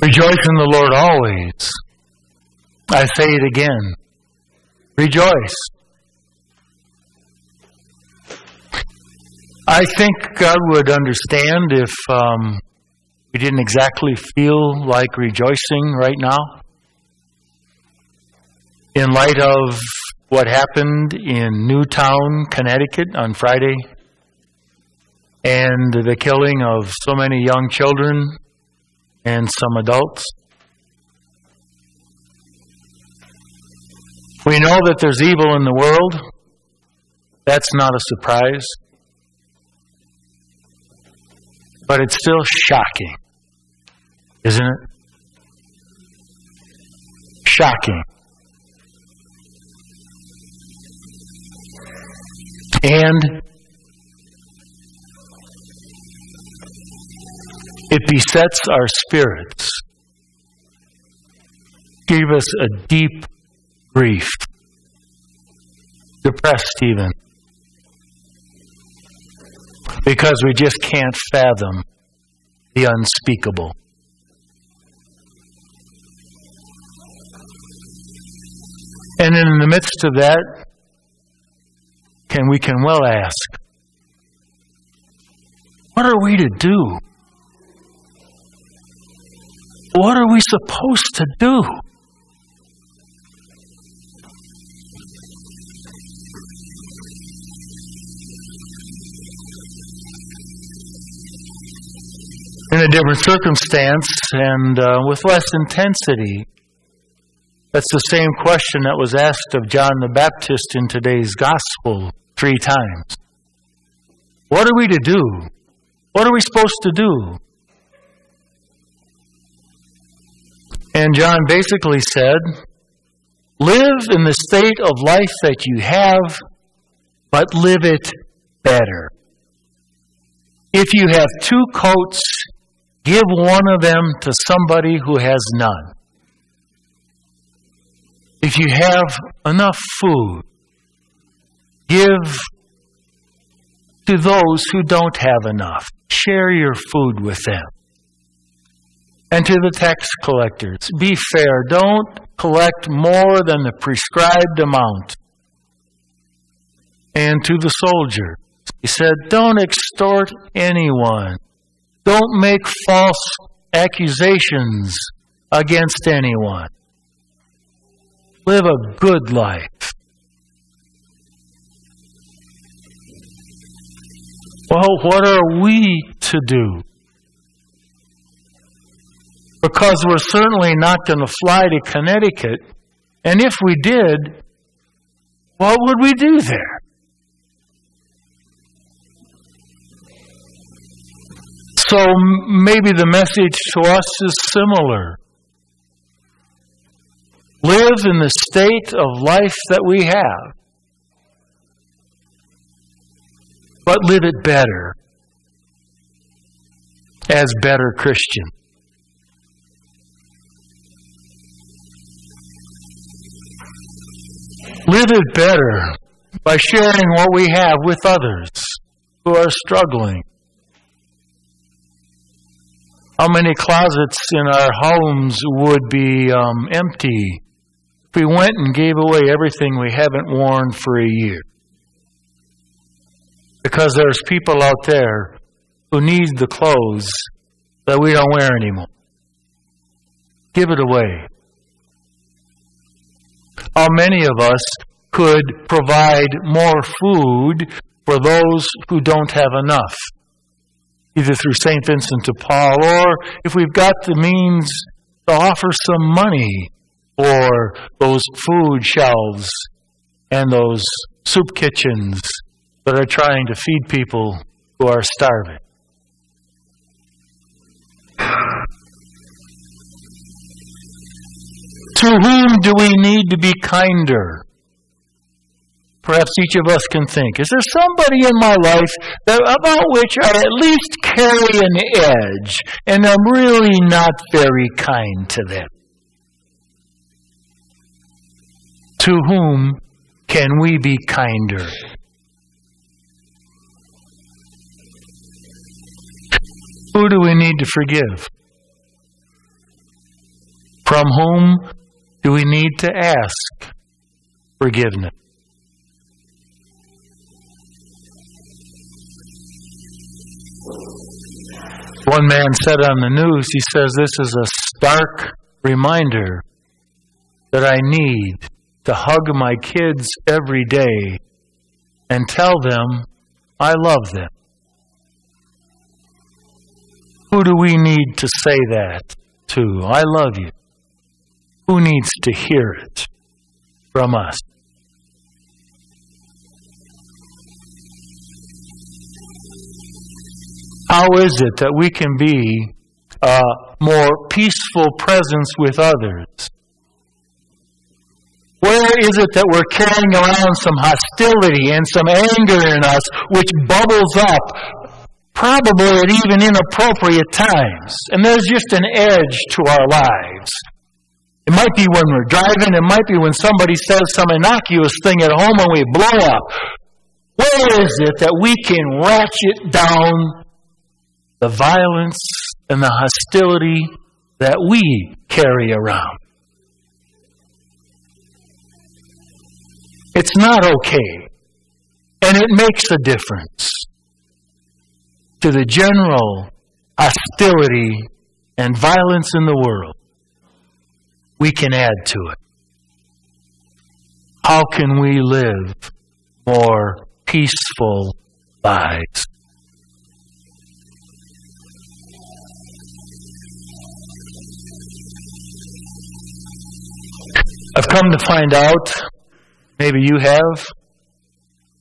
Rejoice in the Lord always. I say it again. Rejoice. I think God would understand if we didn't exactly feel like rejoicing right now. In light of what happened in Newtown, Connecticut on Friday, and the killing of so many young children and some adults. We know that there's evil in the world. That's not a surprise. But it's still shocking, isn't it? Shocking. And it besets our spirits. Give us a deep grief. Depressed even. Because we just can't fathom the unspeakable. And in the midst of that, we can well ask, what are we to do? What are we supposed to do? In a different circumstance and with less intensity, that's the same question that was asked of John the Baptist in today's gospel 3 times. What are we to do? What are we supposed to do? And John basically said, live in the state of life that you have, but live it better. If you have 2 coats, give one of them to somebody who has none. If you have enough food, give to those who don't have enough. Share your food with them. And to the tax collectors, be fair. Don't collect more than the prescribed amount. And to the soldier, he said, don't extort anyone. Don't make false accusations against anyone. Live a good life. Well, what are we to do? Because we're certainly not going to fly to Connecticut. And if we did, what would we do there? So maybe the message to us is similar. Live in the state of life that we have, but live it better as better Christians. Live it better by sharing what we have with others who are struggling. How many closets in our homes would be empty if we went and gave away everything we haven't worn for a year? Because there's people out there who need the clothes that we don't wear anymore. Give it away. How many of us could provide more food for those who don't have enough? Either through St. Vincent de Paul, or if we've got the means to offer some money for those food shelves and those soup kitchens that are trying to feed people who are starving. To whom do we need to be kinder? Perhaps each of us can think, is there somebody in my life about which I at least carry an edge, and I'm really not very kind to them? To whom can we be kinder? Who do we need to forgive? From whom do we need to ask forgiveness? One man said on the news, he says, this is a stark reminder that I need to hug my kids every day and tell them I love them. Who do we need to say that to? I love you. Who needs to hear it from us? How is it that we can be a more peaceful presence with others? Where is it that we're carrying around some hostility and some anger in us which bubbles up, probably at even inappropriate times? And there's just an edge to our lives. It might be when we're driving. It might be when somebody says some innocuous thing at home and we blow up. Where is it that we can ratchet down the violence and the hostility that we carry around? It's not okay. And it makes a difference to the general hostility and violence in the world. We can add to it. How can we live more peaceful lives? I've come to find out, maybe you have,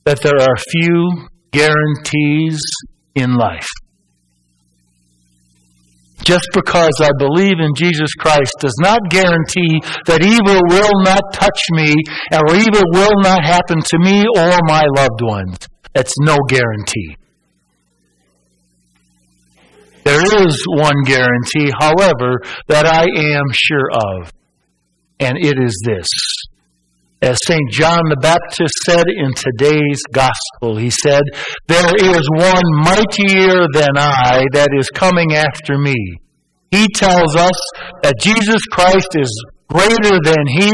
that there are few guarantees in life. Just because I believe in Jesus Christ does not guarantee that evil will not touch me or evil will not happen to me or my loved ones. That's no guarantee. There is one guarantee, however, that I am sure of, and it is this. As St. John the Baptist said in today's gospel, he said, "There is one mightier than I that is coming after me." He tells us that Jesus Christ is greater than he,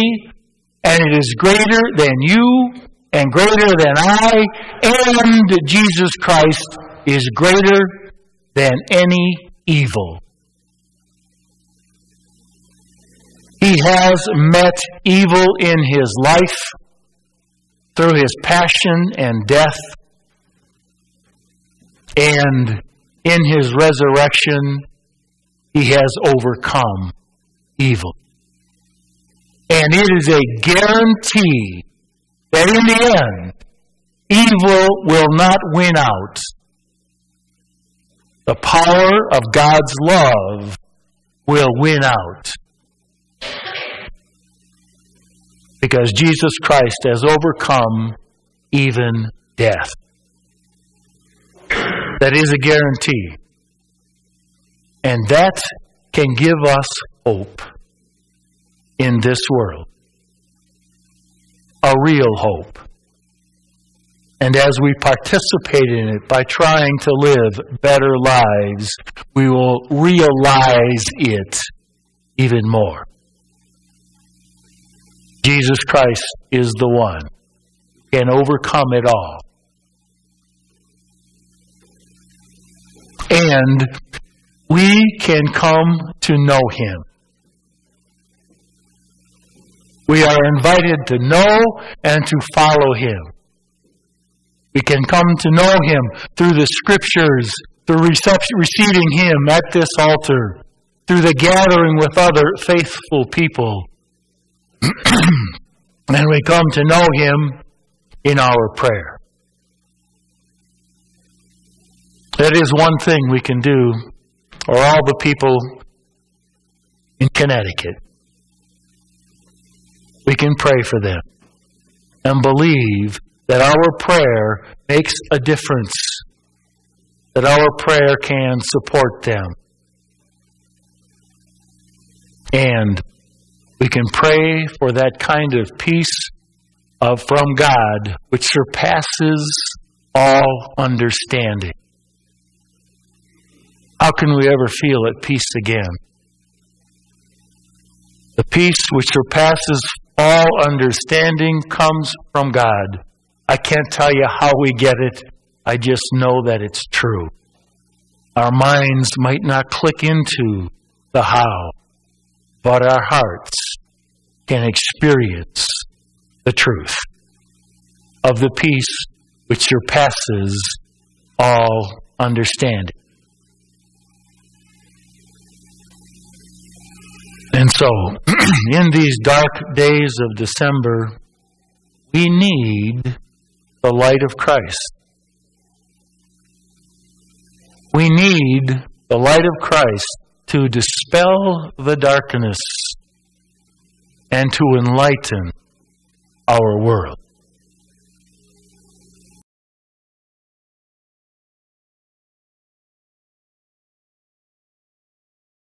and it is greater than you, and greater than I, and Jesus Christ is greater than any evil. He has met evil in his life through his passion and death, and in his resurrection, he has overcome evil. And it is a guarantee that in the end, evil will not win out. The power of God's love will win out. Because Jesus Christ has overcome even death. That is a guarantee. And that can give us hope in this world. A real hope. And as we participate in it by trying to live better lives, we will realize it even more. Jesus Christ is the one who can overcome it all. And we can come to know him. We are invited to know and to follow him. We can come to know him through the scriptures, through receiving him at this altar, through the gathering with other faithful people. And we come to know him in our prayer. That is one thing we can do, or all the people in Connecticut. We can pray for them and believe that our prayer makes a difference, that our prayer can support them. And we can pray for that kind of peace from God which surpasses all understanding. How can we ever feel at peace again? The peace which surpasses all understanding comes from God. I can't tell you how we get it. I just know that it's true. Our minds might not click into the how, but our hearts can experience the truth of the peace which surpasses all understanding. And so, in these dark days of December, we need the light of Christ. We need the light of Christ to dispel the darkness and to enlighten our world.